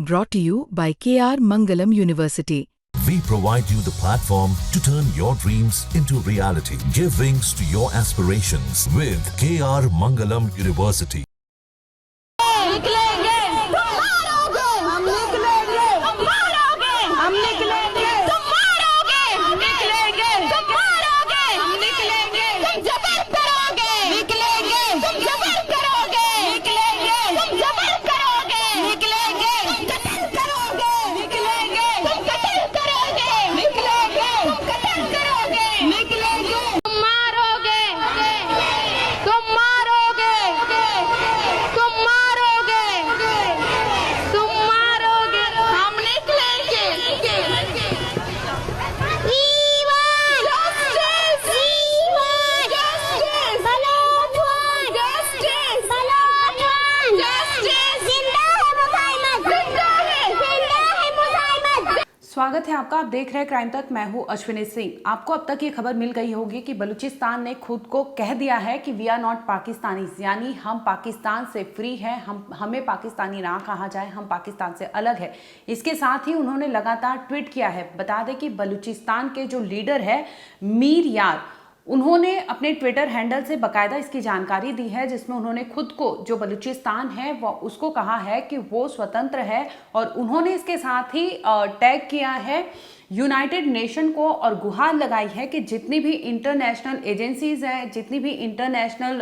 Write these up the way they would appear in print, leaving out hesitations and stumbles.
Brought to you by KR Mangalam University. We provide you the platform to turn your dreams into reality. Give wings to your aspirations with KR Mangalam University. निकलेंगे तुम मारोगे, हम निकलेंगे तुम मारोगे, हम निकलेंगे तुम मारोगे, हम निकलेंगे तुम मारोगे, हम निकलेंगे तुम जबर करोगे, निकलेंगे तुम जबर करोगे, निकलेंगे तुम जबर करोगे, निकलेंगे तुम कत्ल करोगे, निकलेंगे तुम कत्ल करोगे, निकलेंगे तुम कत्ल करोगे, निकलेंगे तुम मारोगे, तुम मारोगे, तुम मारोगे, तुम मारोगे, हम निकलेंगे। ईवान जस्टिस, ईवान जस्टिस, बलवान जस्टिस, बलवान जस्टिस, जिंदा है मुजाहिमत, जिंदा है मुजाहिमत। स्वागत है आपका। आप देख रहे हैं क्राइम तक। मैं हूं अश्विनी सिंह। आपको अब तक ये खबर मिल गई होगी कि बलूचिस्तान ने खुद को कह दिया है कि वी आर नॉट पाकिस्तानी, यानी हम पाकिस्तान से फ्री हैं, हमें पाकिस्तानी ना कहा जाए, हम पाकिस्तान से अलग है। इसके साथ ही उन्होंने लगातार ट्वीट किया है। बता दें कि बलूचिस्तान के जो लीडर है मीर यार, उन्होंने अपने ट्विटर हैंडल से बकायदा इसकी जानकारी दी है, जिसमें उन्होंने खुद को, जो बलूचिस्तान है वो उसको कहा है कि वो स्वतंत्र है, और उन्होंने इसके साथ ही टैग किया है यूनाइटेड नेशन को और गुहार लगाई है कि जितनी भी इंटरनेशनल एजेंसीज हैं, जितनी भी इंटरनेशनल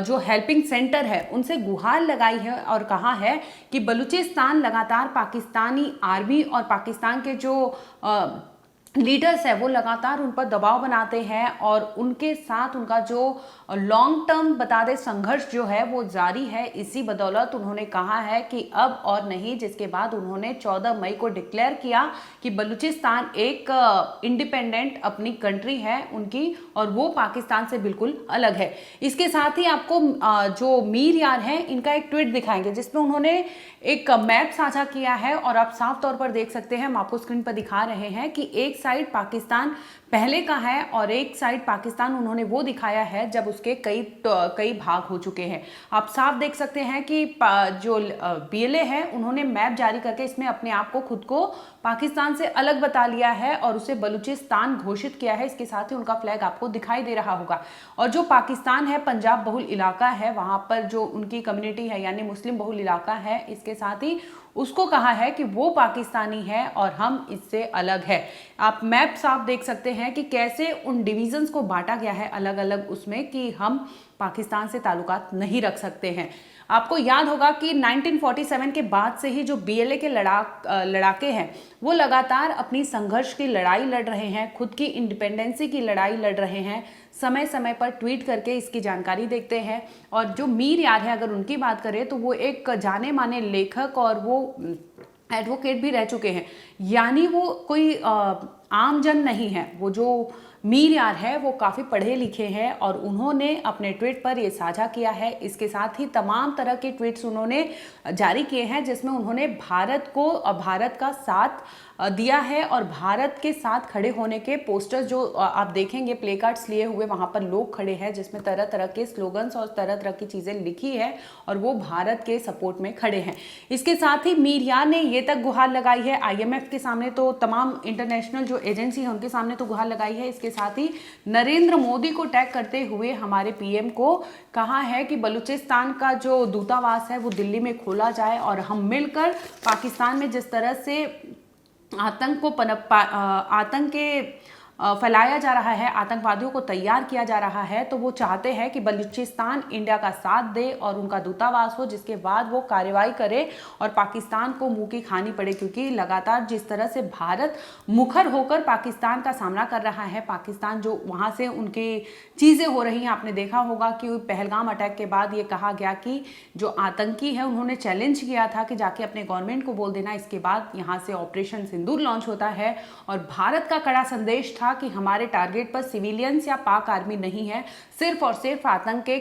जो हेल्पिंग सेंटर है, उनसे गुहार लगाई है और कहा है कि बलूचिस्तान लगातार पाकिस्तानी आर्मी और पाकिस्तान के जो लीडर्स है वो लगातार उन पर दबाव बनाते हैं, और उनके साथ उनका जो लॉन्ग टर्म बता दे संघर्ष जो है वो जारी है। इसी बदौलत उन्होंने कहा है कि अब और नहीं, जिसके बाद उन्होंने 14 मई को डिक्लेयर किया कि बलूचिस्तान एक इंडिपेंडेंट अपनी कंट्री है उनकी, और वो पाकिस्तान से बिल्कुल अलग है। इसके साथ ही आपको जो मीर यार हैं इनका एक ट्वीट दिखाएंगे, जिसमें उन्होंने एक मैप साझा किया है, और आप साफ तौर पर देख सकते हैं, हम आपको स्क्रीन पर दिखा रहे हैं कि एक साइड पाकिस्तान पहले का है और एक साइड पाकिस्तान उन्होंने वो दिखाया है जब उसके कई भाग हो चुके हैं। आप साफ देख सकते हैं कि जो बीएलए है उन्होंने मैप जारी करके इसमें अपने आप को खुद को पाकिस्तान से अलग बता लिया है और उसे बलूचिस्तान घोषित किया है। इसके साथ ही उनका फ्लैग आपको दिखाई दे रहा होगा। और जो पाकिस्तान है, पंजाब बहुल इलाका है, वहां पर जो उनकी कम्युनिटी है यानी मुस्लिम बहुल इलाका है, इसके साथ ही उसको कहा है कि वो पाकिस्तानी है और हम इससे अलग है। आप मैप साफ देख सकते हैं कि कैसे उन डिविजन्स को बांटा गया है अलग अलग उसमें, कि हम पाकिस्तान से ताल्लुकात नहीं रख सकते हैं। आपको याद होगा कि 1947 के बाद से ही जो बीएलए के लड़ाके हैं वो लगातार अपनी संघर्ष की लड़ाई लड़ रहे हैं, खुद की इंडिपेंडेंसी की लड़ाई लड़ रहे हैं, समय समय पर ट्वीट करके इसकी जानकारी देखते हैं। और जो मीर यार है, अगर उनकी बात करें तो वो एक जाने माने लेखक और वो एडवोकेट भी रह चुके हैं, यानी वो कोई आम जन नहीं है। वो जो मीर यार है वो काफ़ी पढ़े लिखे हैं और उन्होंने अपने ट्वीट पर ये साझा किया है। इसके साथ ही तमाम तरह के ट्वीट्स उन्होंने जारी किए हैं, जिसमें उन्होंने भारत को, भारत का साथ दिया है, और भारत के साथ खड़े होने के पोस्टर्स जो आप देखेंगे प्ले कार्ड्स लिए हुए वहाँ पर लोग खड़े हैं, जिसमें तरह तरह के स्लोगन्स और तरह तरह की चीज़ें लिखी है, और वो भारत के सपोर्ट में खड़े हैं। इसके साथ ही मीर यार ने ये तक गुहार लगाई है IMF के सामने, तो तमाम इंटरनेशनल जो एजेंसी है उनके सामने तो गुहार लगाई है। इसके साथ ही नरेंद्र मोदी को टैग करते हुए हमारे PM को कहा है कि बलूचिस्तान का जो दूतावास है वो दिल्ली में खोला जाए, और हम मिलकर पाकिस्तान में जिस तरह से आतंक के फैलाया जा रहा है, आतंकवादियों को तैयार किया जा रहा है, तो वो चाहते हैं कि बलूचिस्तान इंडिया का साथ दे और उनका दूतावास हो, जिसके बाद वो कार्रवाई करे और पाकिस्तान को मुंह की खानी पड़े। क्योंकि लगातार जिस तरह से भारत मुखर होकर पाकिस्तान का सामना कर रहा है, पाकिस्तान जो वहाँ से उनकी चीज़ें हो रही हैं, आपने देखा होगा कि पहलगाम अटैक के बाद ये कहा गया कि जो आतंकी है उन्होंने चैलेंज किया था कि जाके अपने गवर्नमेंट को बोल देना। इसके बाद यहाँ से ऑपरेशन सिंदूर लॉन्च होता है और भारत का कड़ा संदेश था था कि हमारे टारगेट पर सिविलियंस या पाक आर्मी नहीं है, सिर्फ और सिर्फ आतंकी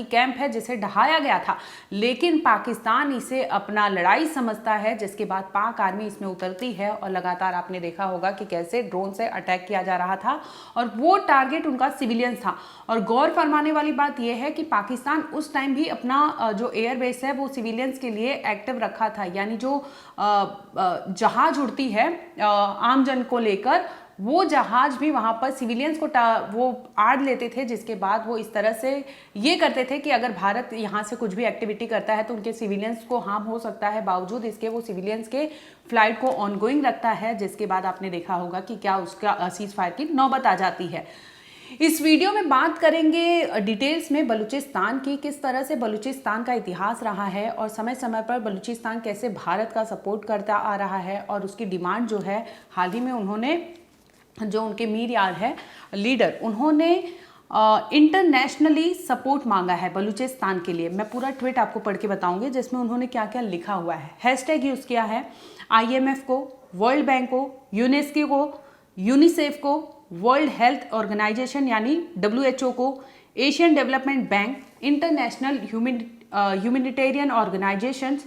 कैंप है जिसे ढहाया गया था। लेकिन पाकिस्तान इसे अपना लड़ाई समझता है, जिसके बाद पाक आर्मी इसमें उतरती है और लगातार आपने देखा होगा कि कैसे ड्रोन से अटैक किया जा रहा था और वो टारगेट उनका सिविलियंस था। और गौर फरमाने वाली बात यह है कि पाकिस्तान उस टाइम भी अपना जो एयरबेस है वो सिविलियंस के लिए एक्टिव रखा था, यानी जो जहाज उड़ती है आम जन को लेकर, वो जहाज भी वहां पर सिविलियंस को वो आड़ लेते थे, जिसके बाद वो इस तरह से ये करते थे कि अगर भारत यहाँ से कुछ भी एक्टिविटी करता है तो उनके सिविलियंस को हार्म हो सकता है, बावजूद इसके वो सिविलियंस के फ्लाइट को ऑनगोइंग रखता है, जिसके बाद आपने देखा होगा कि क्या उसका सीज फायर की नौबत आ जाती है। इस वीडियो में बात करेंगे डिटेल्स में बलूचिस्तान की, किस तरह से बलूचिस्तान का इतिहास रहा है और समय समय पर बलूचिस्तान कैसे भारत का सपोर्ट करता आ रहा है, और उसकी डिमांड जो है हाल ही में उन्होंने, जो उनके मीर यार है लीडर, उन्होंने इंटरनेशनली सपोर्ट मांगा है बलूचिस्तान के लिए। मैं पूरा ट्वीट आपको पढ़ के बताऊंगी जिसमें उन्होंने क्या क्या लिखा हुआ है। हैशटैग यूज़ किया है IMF को, वर्ल्ड बैंक को, यूनेस्को को, यूनिसेफ को, वर्ल्ड हेल्थ ऑर्गेनाइजेशन यानी WHO को, Asian Development Bank, international humanitarian organisations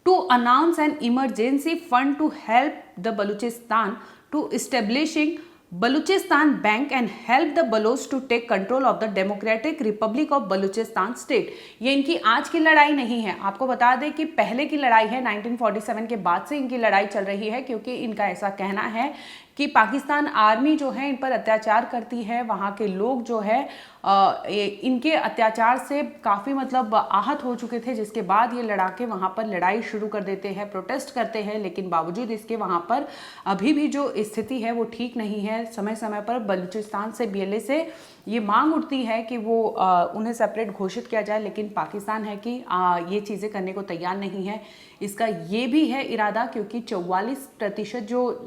to announce an emergency fund to help the Balochistan to establishing Balochistan bank and help the Baloch to take control of the democratic republic of Balochistan state. ये इनकी आज की लड़ाई नहीं है, आपको बता दें कि पहले की लड़ाई है, 1947 के बाद से इनकी लड़ाई चल रही है, क्योंकि इनका ऐसा कहना है कि पाकिस्तान आर्मी जो है इन पर अत्याचार करती है, वहाँ के लोग जो है इनके अत्याचार से काफ़ी मतलब आहत हो चुके थे, जिसके बाद ये लड़ाके वहाँ पर लड़ाई शुरू कर देते हैं, प्रोटेस्ट करते हैं। लेकिन बावजूद इसके वहाँ पर अभी भी जो स्थिति है वो ठीक नहीं है। समय समय पर बलूचिस्तान से BLA से ये मांग उठती है कि वो उन्हें सेपरेट घोषित किया जाए, लेकिन पाकिस्तान है कि ये चीज़ें करने को तैयार नहीं है। इसका ये भी है इरादा, क्योंकि 44% जो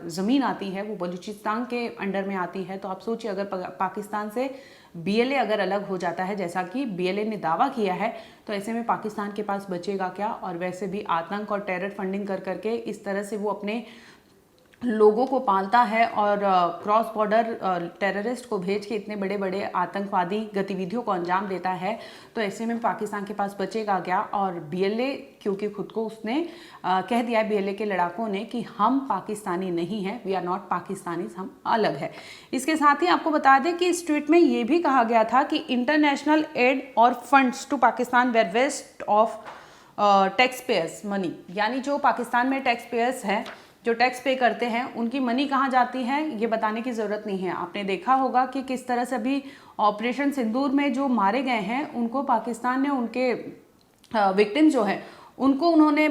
ज़मीन आती है वो बलूचिस्तान के अंडर में आती है। तो आप सोचिए अगर पाकिस्तान से BLA अगर अलग हो जाता है, जैसा कि BLA ने दावा किया है, तो ऐसे में पाकिस्तान के पास बचेगा क्या। और वैसे भी आतंक और टेरर फंडिंग कर करके इस तरह से वो अपने लोगों को पालता है और क्रॉस बॉर्डर टेररिस्ट को भेज के इतने बड़े बड़े आतंकवादी गतिविधियों को अंजाम देता है। तो ऐसे में पाकिस्तान के पास बचेगा क्या। और BLA, क्योंकि खुद को उसने कह दिया है BLA के लड़ाकों ने कि हम पाकिस्तानी नहीं हैं, वी आर नॉट पाकिस्तानीज, हम अलग है। इसके साथ ही आपको बता दें कि इस ट्वीट में ये भी कहा गया था कि इंटरनेशनल एड और funds to Pakistan were waste of tax payers money, यानी जो पाकिस्तान में टैक्स पेयर्स हैं, जो टैक्स पे करते हैं, उनकी मनी कहाँ जाती है ये बताने की ज़रूरत नहीं है। आपने देखा होगा कि किस तरह से अभी ऑपरेशन सिंदूर में जो मारे गए हैं उनको पाकिस्तान ने, उनके विक्टिम जो है उनको उन्होंने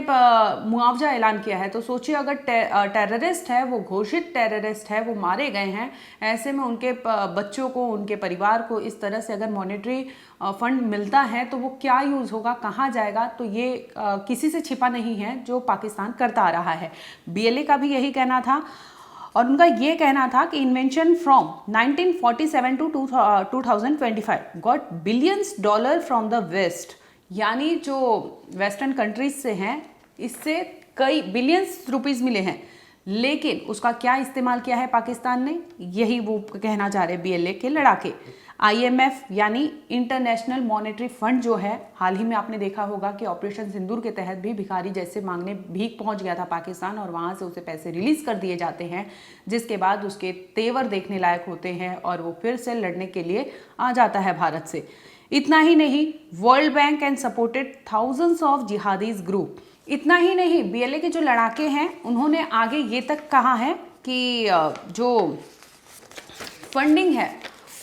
मुआवजा ऐलान किया है। तो सोचिए अगर टेररिस्ट है, वो घोषित टेररिस्ट है, वो मारे गए हैं, ऐसे में उनके बच्चों को, उनके परिवार को इस तरह से अगर मॉनेटरी फंड मिलता है तो वो क्या यूज़ होगा, कहाँ जाएगा। तो ये किसी से छिपा नहीं है जो पाकिस्तान करता आ रहा है। BLA का भी यही कहना था और उनका ये कहना था कि invention from 1947 to 2025 got billions dollar from the west, यानी जो वेस्टर्न कंट्रीज से हैं इससे कई बिलियंस रुपीस मिले हैं, लेकिन उसका क्या इस्तेमाल किया है पाकिस्तान ने, यही वो कहना चाह रहे BLA के लड़ाके। IMF यानी इंटरनेशनल मॉनेटरी फंड जो है, हाल ही में आपने देखा होगा कि ऑपरेशन सिंदूर के तहत भी भिखारी जैसे मांगने भीख पहुंच गया था पाकिस्तान, और वहां से उसे पैसे रिलीज कर दिए जाते हैं, जिसके बाद उसके तेवर देखने लायक होते हैं और वो फिर से लड़ने के लिए आ जाता है भारत से। इतना ही नहीं, world bank and supported thousands of jihadis group. इतना ही नहीं, BLA के जो लड़ाके हैं उन्होंने आगे ये तक कहा है कि जो फंडिंग है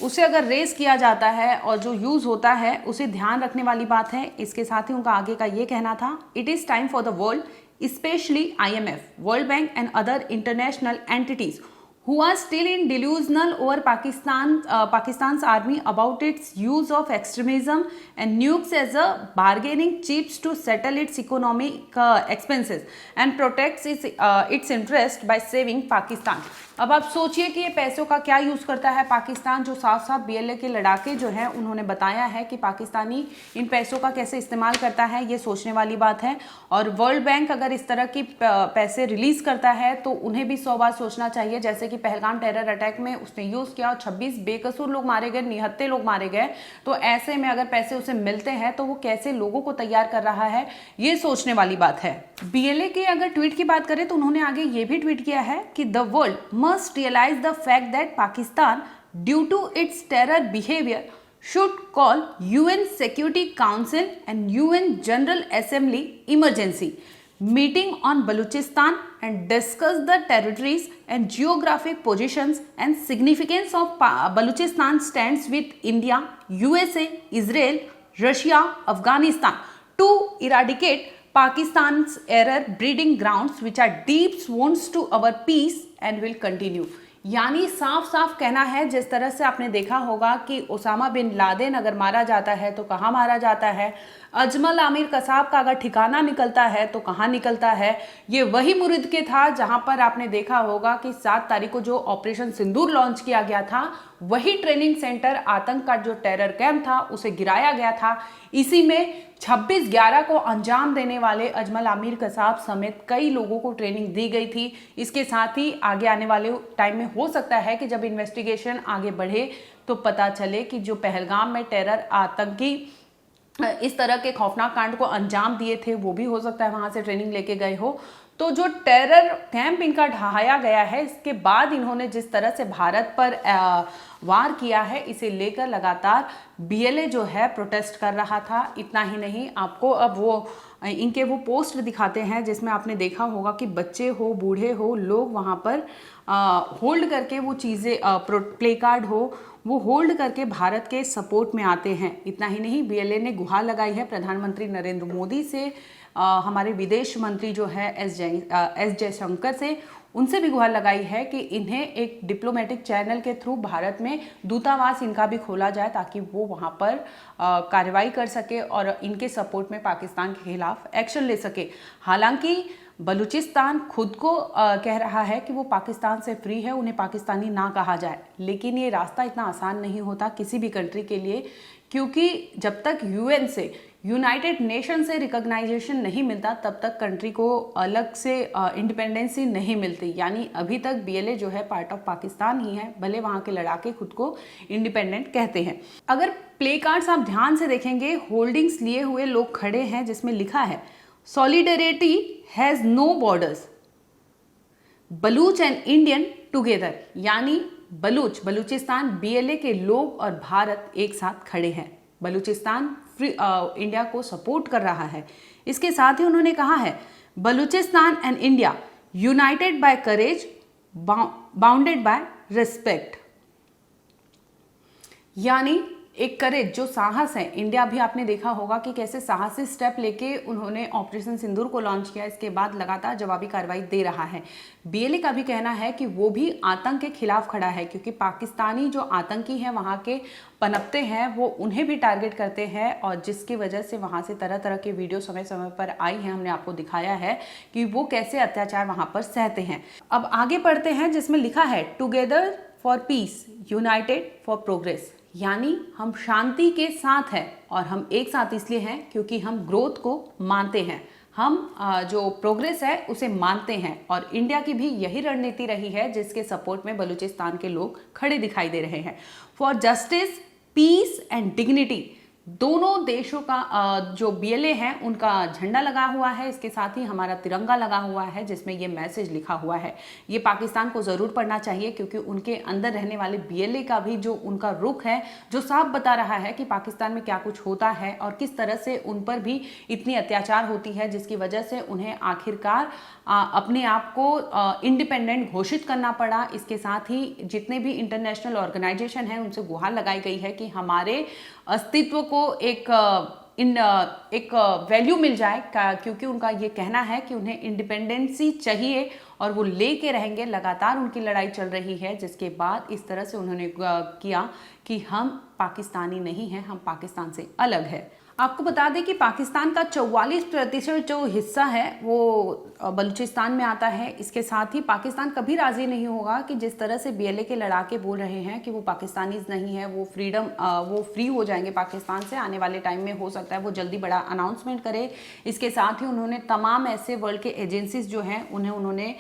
उसे अगर रेस किया जाता है और जो यूज़ होता है उसे ध्यान रखने वाली बात है। इसके साथ ही उनका आगे का ये कहना था, it is time for the world, specially IMF, world bank and other international entities who are still in delusional over Pakistan's army about its use of extremism and nukes as a bargaining chips to settle its economic expenses and protects its interest by saving Pakistan। अब आप सोचिए कि ये पैसों का क्या use करता है पाकिस्तान, जो साफ साफ बीएलए के लड़ाके जो हैं उन्होंने बताया है कि पाकिस्तानी इन पैसों का कैसे इस्तेमाल करता है, ये सोचने वाली बात है। और वर्ल्ड बैंक अगर इस तरह की पैसे रिलीज करता है तो उन्हें भी 100 बार सोचना चाहिए। जैसे कि पहलगाम टेरर अटैक में उसने यूज किया और 26 बेकसूर लोग मारे गए, निहत्थे लोग मारे गए, तो ऐसे में अगर पैसे उसे मिलते हैं तो वो कैसे लोगों को तैयार कर रहा है, ये सोचने वाली बात है। बीएलए के अगर ट्वीट की बात करें तो उन्होंने आगे ये भी ट्वीट किया है कि the world must realize the fact that Pakistan, due to its terror behavior, should call UN Security Council and UN General Assembly emergency meeting on Balochistan and discuss the territories and geographic positions and significance of Balochistan stands with India, USA, Israel, Russia, Afghanistan to eradicate Pakistan's error breeding grounds which are deep wounds to our peace and will continue। यानी साफ साफ कहना है, जिस तरह से आपने देखा होगा कि ओसामा बिन लादेन अगर मारा जाता है तो कहाँ मारा जाता है, अजमल आमिर कसाब का अगर ठिकाना निकलता है तो कहाँ निकलता है, ये वही मुरिद के था जहां पर आपने देखा होगा कि 7 तारीख को जो ऑपरेशन सिंदूर लॉन्च किया गया था, वही ट्रेनिंग सेंटर आतंक का जो टेरर कैंप था उसे गिराया गया था। इसी में 26/11 को अंजाम देने वाले अजमल आमिर कसाब समेत कई लोगों को ट्रेनिंग दी गई थी। इसके साथ ही आगे आने वाले टाइम में हो सकता है कि जब इन्वेस्टिगेशन आगे बढ़े तो पता चले कि जो पहलगाम में टेरर आतंकी इस तरह के खौफनाक कांड को अंजाम दिए थे वो भी हो सकता है वहां से ट्रेनिंग लेके गए हो। तो जो टेरर कैंप इनका ढहाया गया है, इसके बाद इन्होंने जिस तरह से भारत पर वार किया है, इसे लेकर लगातार बीएलए जो है प्रोटेस्ट कर रहा था। इतना ही नहीं, आपको अब वो इनके वो पोस्ट दिखाते हैं जिसमें आपने देखा होगा कि बच्चे हो, बूढ़े हो, लोग वहाँ पर होल्ड करके वो चीज़ें, प्ले कार्ड हो, वो होल्ड करके भारत के सपोर्ट में आते हैं। इतना ही नहीं, बीएलए ने गुहार लगाई है प्रधानमंत्री नरेंद्र मोदी से, हमारे विदेश मंत्री जो है एस जयशंकर से, उनसे भी गुहार लगाई है कि इन्हें एक डिप्लोमेटिक चैनल के थ्रू भारत में दूतावास इनका भी खोला जाए ताकि वो वहाँ पर कार्रवाई कर सके और इनके सपोर्ट में पाकिस्तान के खिलाफ एक्शन ले सके। हालांकि बलूचिस्तान खुद को कह रहा है कि वो पाकिस्तान से फ्री है, उन्हें पाकिस्तानी ना कहा जाए, लेकिन ये रास्ता इतना आसान नहीं होता किसी भी कंट्री के लिए, क्योंकि जब तक यूएन से, यूनाइटेड नेशन से रिकॉग्नाइजेशन नहीं मिलता तब तक कंट्री को अलग से इंडिपेंडेंसी नहीं मिलती। यानी अभी तक बीएलए जो है पार्ट ऑफ पाकिस्तान ही है, भले वहाँ के लड़ाके खुद को इंडिपेंडेंट कहते हैं। अगर प्ले कार्ड्स आप ध्यान से देखेंगे, होल्डिंग्स लिए हुए लोग खड़े हैं जिसमें लिखा है solidarity has no borders, Baloch and Indian together. यानी बलूचिस्तान, बीएलए के लोग और भारत एक साथ खड़े हैं। बलूचिस्तान इंडिया को सपोर्ट कर रहा है। इसके साथ ही उन्होंने कहा है Balochistan and India united by courage, bounded by respect. यानी एक करेज, जो साहस है, इंडिया भी आपने देखा होगा कि कैसे साहसी स्टेप लेके उन्होंने ऑपरेशन सिंदूर को लॉन्च किया, इसके बाद लगातार जवाबी कार्रवाई दे रहा है। बीएलए का भी कहना है कि वो भी आतंक के खिलाफ खड़ा है, क्योंकि पाकिस्तानी जो आतंकी हैं वहाँ के पनपते हैं, वो उन्हें भी टारगेट करते हैं और जिसकी वजह से वहाँ से तरह तरह के वीडियो समय समय पर आई हैं। हमने आपको दिखाया है कि वो कैसे अत्याचार वहाँ पर सहते हैं। अब आगे पढ़ते हैं जिसमें लिखा है together for piece, United for progress. यानी हम शांति के साथ हैं और हम एक साथ इसलिए हैं क्योंकि हम ग्रोथ को मानते हैं, हम जो प्रोग्रेस है उसे मानते हैं। और इंडिया की भी यही रणनीति रही है जिसके सपोर्ट में बलूचिस्तान के लोग खड़े दिखाई दे रहे हैं। For justice, peace and dignity, दोनों देशों का जो बीएलए है उनका झंडा लगा हुआ है, इसके साथ ही हमारा तिरंगा लगा हुआ है जिसमें ये मैसेज लिखा हुआ है। ये पाकिस्तान को ज़रूर पढ़ना चाहिए क्योंकि उनके अंदर रहने वाले बीएलए का भी जो उनका रुख है, जो साफ बता रहा है कि पाकिस्तान में क्या कुछ होता है और किस तरह से उन पर भी इतनी अत्याचार होती है, जिसकी वजह से उन्हें आखिरकार अपने आप को इंडिपेंडेंट घोषित करना पड़ा। इसके साथ ही जितने भी इंटरनेशनल ऑर्गेनाइजेशन हैं उनसे गुहार लगाई गई है कि हमारे अस्तित्व को एक वैल्यू मिल जाए, क्योंकि उनका ये कहना है कि उन्हें इंडिपेंडेंसी चाहिए और वो लेके रहेंगे। लगातार उनकी लड़ाई चल रही है, जिसके बाद इस तरह से उन्होंने किया कि हम पाकिस्तानी नहीं हैं, हम पाकिस्तान से अलग है। आपको बता दें कि पाकिस्तान का 44% जो हिस्सा है वो बलूचिस्तान में आता है। इसके साथ ही पाकिस्तान कभी राजी नहीं होगा कि जिस तरह से बीएलए के लड़ाके बोल रहे हैं कि वो पाकिस्तानीज नहीं है, वो फ्री हो जाएंगे पाकिस्तान से आने वाले टाइम में, हो सकता है वो जल्दी बड़ा अनाउंसमेंट करे। इसके साथ ही उन्होंने तमाम ऐसे वर्ल्ड के एजेंसीज जो हैं उन्होंने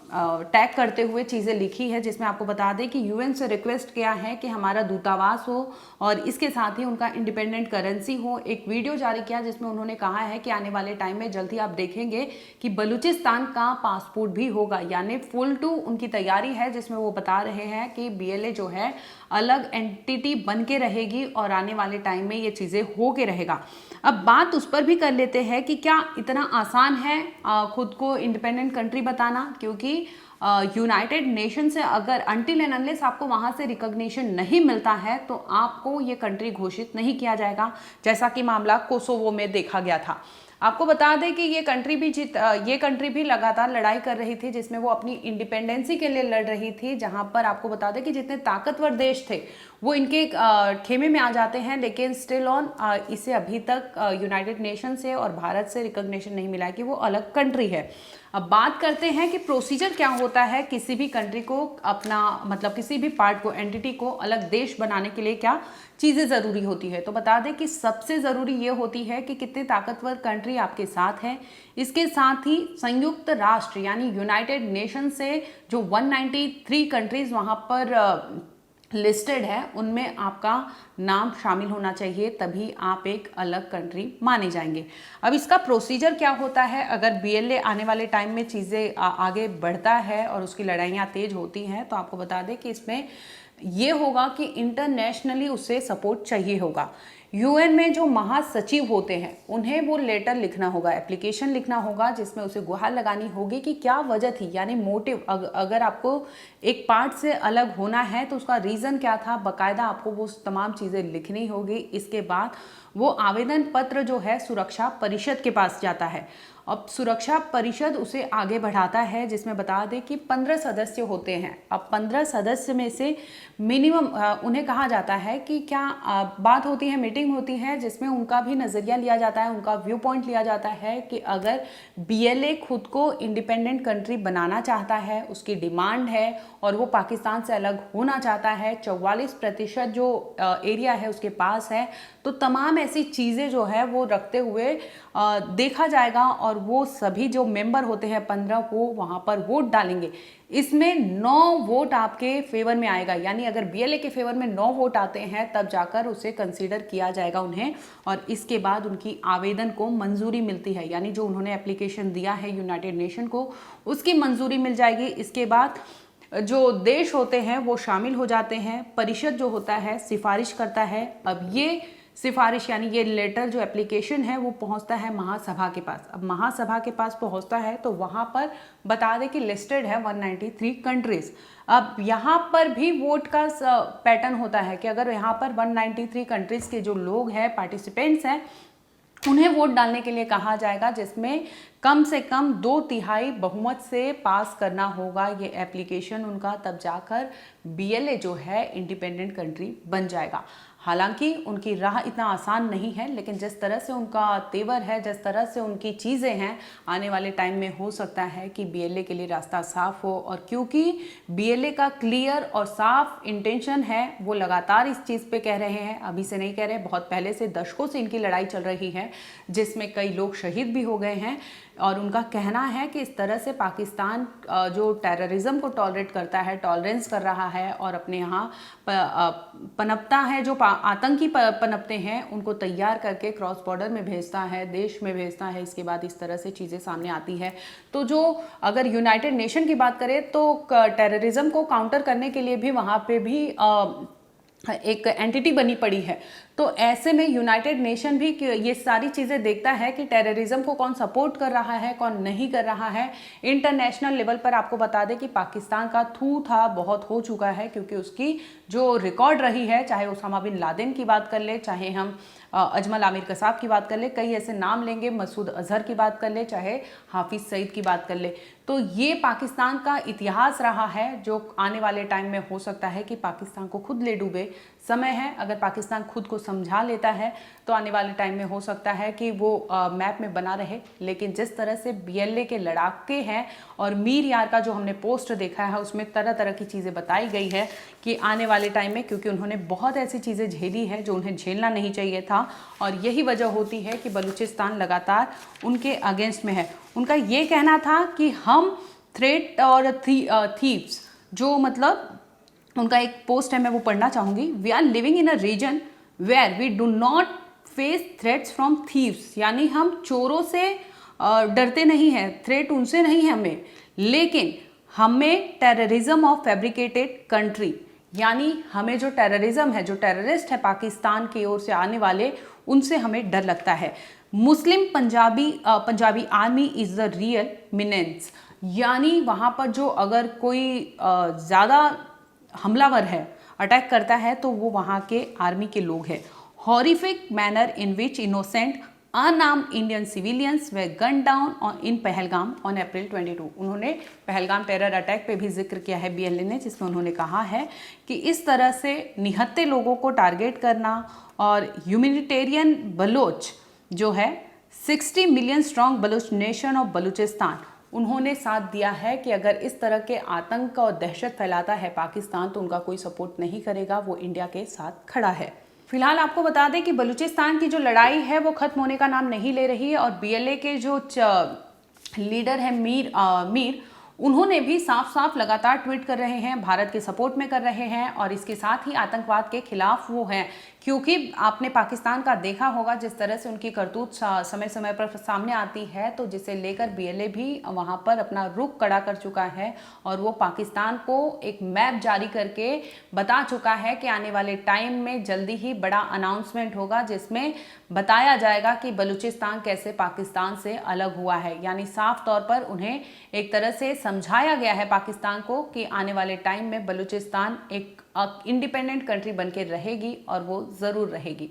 टैग करते हुए चीज़ें लिखी है, जिसमें आपको बता दें कि यूएन से रिक्वेस्ट किया है कि हमारा दूतावास हो और इसके साथ ही उनका इंडिपेंडेंट करेंसी हो। एक वीडियो जारी किया जिसमें उन्होंने कहा है कि आने वाले टाइम में जल्द ही आप देखेंगे कि बलूचिस्तान का पासपोर्ट भी होगा, यानी फुल टू उनकी तैयारी है, जिसमें वो बता रहे हैं कि बीएलए जो है अलग एंटिटी बन के रहेगी और आने वाले टाइम में ये चीज़ें हो के रहेगा। अब बात उस पर भी कर लेते हैं कि क्या इतना आसान है खुद को इंडिपेंडेंट कंट्री बताना, क्योंकि यूनाइटेड नेशन से अगर अनटिल एंड अनलेस आपको वहां से रिकॉग्निशन नहीं मिलता है तो आपको ये कंट्री घोषित नहीं किया जाएगा, जैसा कि मामला कोसोवो में देखा गया था। आपको बता दें कि ये कंट्री भी लगातार लड़ाई कर रही थी, जिसमें वो अपनी इंडिपेंडेंसी के लिए लड़ रही थी, जहां पर आपको बता दें कि जितने ताकतवर देश थे वो इनके खेमे में आ जाते हैं, लेकिन स्टिल ऑन इसे अभी तक यूनाइटेड नेशन से और भारत से रिकॉग्निशन नहीं मिला कि वो अलग कंट्री है। अब बात करते हैं कि प्रोसीजर क्या होता है किसी भी कंट्री को अपना मतलब किसी भी पार्ट को, एंटिटी को अलग देश बनाने के लिए क्या चीज़ें ज़रूरी होती है। तो बता दें कि सबसे ज़रूरी ये होती है कि कितने ताकतवर कंट्री आपके साथ है। इसके साथ ही संयुक्त राष्ट्र यानी यूनाइटेड नेशन से जो 193 कंट्रीज़ वहाँ पर लिस्टेड है उनमें आपका नाम शामिल होना चाहिए, तभी आप एक अलग कंट्री माने जाएंगे। अब इसका प्रोसीजर क्या होता है अगर बीएलए आने वाले टाइम में चीज़ें आगे बढ़ता है और उसकी लड़ाइयाँ तेज होती हैं, तो आपको बता दें कि इसमें ये होगा कि इंटरनेशनली उसे सपोर्ट चाहिए होगा। यूएन में जो महासचिव होते हैं उन्हें वो लेटर लिखना होगा, एप्लीकेशन लिखना होगा, जिसमें उसे गुहार लगानी होगी कि क्या वजह थी, यानी मोटिव, अगर आपको एक पार्ट से अलग होना है तो उसका रीज़न क्या था, बाकायदा आपको वो तमाम चीज़ें लिखनी होगी। इसके बाद वो आवेदन पत्र जो है सुरक्षा परिषद के पास जाता है। अब सुरक्षा परिषद उसे आगे बढ़ाता है, जिसमें बता दें कि 15 सदस्य होते हैं। अब 15 सदस्य में से मिनिमम उन्हें कहा जाता है कि क्या बात होती है, मीटिंग होती है, जिसमें उनका भी नज़रिया लिया जाता है, उनका व्यू पॉइंट लिया जाता है कि अगर बीएलए खुद को इंडिपेंडेंट कंट्री बनाना चाहता है, उसकी डिमांड है और वो पाकिस्तान से अलग होना चाहता है, 44% जो एरिया है उसके पास है, तो तमाम ऐसी चीज़ें जो है वो रखते हुए देखा जाएगा और वो सभी जो मेंबर होते हैं 15 वो वहाँ पर वोट डालेंगे। इसमें 9 वोट आपके फेवर में आएगा, यानी अगर बीएलए के फेवर में 9 वोट आते हैं तब जाकर उसे कंसीडर किया जाएगा उन्हें, और इसके बाद उनकी आवेदन को मंजूरी मिलती है, यानी जो उन्होंने एप्लीकेशन दिया है यूनाइटेड नेशन को उसकी मंजूरी मिल जाएगी। इसके बाद जो देश होते हैं वो शामिल हो जाते हैं, परिषद जो होता है सिफारिश करता है। अब ये सिफारिश यानी ये लेटर जो एप्लीकेशन है वो पहुंचता है महासभा के पास। अब महासभा के पास पहुंचता है तो वहां पर बता दें कि लिस्टेड है 193 कंट्रीज। अब यहाँ पर भी वोट का पैटर्न होता है कि अगर यहाँ पर 193 कंट्रीज के जो लोग हैं, पार्टिसिपेंट्स हैं, उन्हें वोट डालने के लिए कहा जाएगा, जिसमें कम से कम 2/3 बहुमत से पास करना होगा ये एप्लीकेशन उनका, तब जाकर बीएलए जो है इंडिपेंडेंट कंट्री बन जाएगा। हालांकि उनकी राह इतना आसान नहीं है, लेकिन जिस तरह से उनका तेवर है, जिस तरह से उनकी चीज़ें हैं, आने वाले टाइम में हो सकता है कि बीएलए के लिए रास्ता साफ हो। और क्योंकि बीएलए का क्लियर और साफ इंटेंशन है, वो लगातार इस चीज़ पे कह रहे हैं, अभी से नहीं कह रहे, बहुत पहले से, दशकों से इनकी लड़ाई चल रही है, जिसमें कई लोग शहीद भी हो गए हैं। और उनका कहना है कि इस तरह से पाकिस्तान जो टेररिज्म को टॉलरेट करता है, टॉलरेंस कर रहा है और अपने यहाँ पनपता है, जो आतंकी पनपते हैं उनको तैयार करके क्रॉस बॉर्डर में भेजता है, देश में भेजता है। इसके बाद इस तरह से चीज़ें सामने आती है। तो जो अगर यूनाइटेड नेशन की बात करें तो टेररिज्म को काउंटर करने के लिए भी वहाँ पे भी एक एंटिटी बनी पड़ी है। तो ऐसे में यूनाइटेड नेशन भी ये सारी चीज़ें देखता है कि टेररिज्म को कौन सपोर्ट कर रहा है, कौन नहीं कर रहा है। इंटरनेशनल लेवल पर आपको बता दें कि पाकिस्तान का थू था बहुत हो चुका है, क्योंकि उसकी जो रिकॉर्ड रही है, चाहे उसामा बिन लादेन की बात कर ले, चाहे हम अजमल आमिर कसाब की बात कर ले, कई ऐसे नाम लेंगे, मसूद अजहर की बात कर ले, चाहे हाफिज सईद की बात कर ले, तो ये पाकिस्तान का इतिहास रहा है, जो आने वाले टाइम में हो सकता है कि पाकिस्तान को खुद ले डूबे। समय है, अगर पाकिस्तान खुद को समझा लेता है तो आने वाले टाइम में हो सकता है कि वो मैप में बना रहे। लेकिन जिस तरह से BLA के लड़ाके हैं और मीर यार का जो हमने पोस्ट देखा है उसमें तरह तरह की चीज़ें बताई गई है कि आने वाले टाइम में, क्योंकि उन्होंने बहुत ऐसी चीज़ें झेली है जो उन्हें झेलना नहीं चाहिए था और यही वजह होती है कि बलूचिस्तान लगातार उनके अगेंस्ट में है। उनका ये कहना था कि हम थ्रेट और थीव्स, जो मतलब उनका एक पोस्ट है मैं वो पढ़ना चाहूँगी। We are living in a region where we do not face threats from thieves, यानी हम चोरों से डरते नहीं हैं, थ्रेट उनसे नहीं है हमें, लेकिन हमें टेररिज्म ऑफ फैब्रिकेटेड कंट्री, यानी हमें जो टेररिज्म है, जो टेररिस्ट है पाकिस्तान की ओर से आने वाले, उनसे हमें डर लगता है। Muslim Punjabi army is the real menace, यानी वहाँ पर जो अगर कोई ज़्यादा हमलावर है, अटैक करता है, तो वो वहाँ के आर्मी के लोग हैं। Horrific manner in which innocent unarmoured Indian civilians way gun down in Pahalgam on April 22। उन्होंने पहलगाम टेरर अटैक पे भी जिक्र किया है BLA ने, जिसमें उन्होंने कहा है कि इस तरह से निहत्थे लोगों को टारगेट करना और ह्यूमैनिटेरियन बलोच जो है 60 million strong Baloch nation of Balochistan, उन्होंने साथ दिया है कि अगर इस तरह के आतंक और दहशत फैलाता है पाकिस्तान तो उनका कोई सपोर्ट नहीं करेगा, वो इंडिया के साथ खड़ा है। फिलहाल आपको बता दें कि बलूचिस्तान की जो लड़ाई है वो खत्म होने का नाम नहीं ले रही है और BLA के जो लीडर है मीर, उन्होंने भी साफ साफ लगातार ट्वीट कर रहे हैं, भारत के सपोर्ट में कर रहे हैं और इसके साथ ही आतंकवाद के खिलाफ वो हैं, क्योंकि आपने पाकिस्तान का देखा होगा जिस तरह से उनकी करतूत समय समय पर सामने आती है, तो जिसे लेकर BLA भी वहाँ पर अपना रुख कड़ा कर चुका है और वो पाकिस्तान को एक मैप जारी करके बता चुका है कि आने वाले टाइम में जल्दी ही बड़ा अनाउंसमेंट होगा जिसमें बताया जाएगा कि बलूचिस्तान कैसे पाकिस्तान से अलग हुआ है। यानी साफ तौर पर उन्हें एक तरह से समझाया गया है पाकिस्तान को कि आने वाले टाइम में बलूचिस्तान एक इंडिपेंडेंट कंट्री बनके रहेगी और वो ज़रूर रहेगी।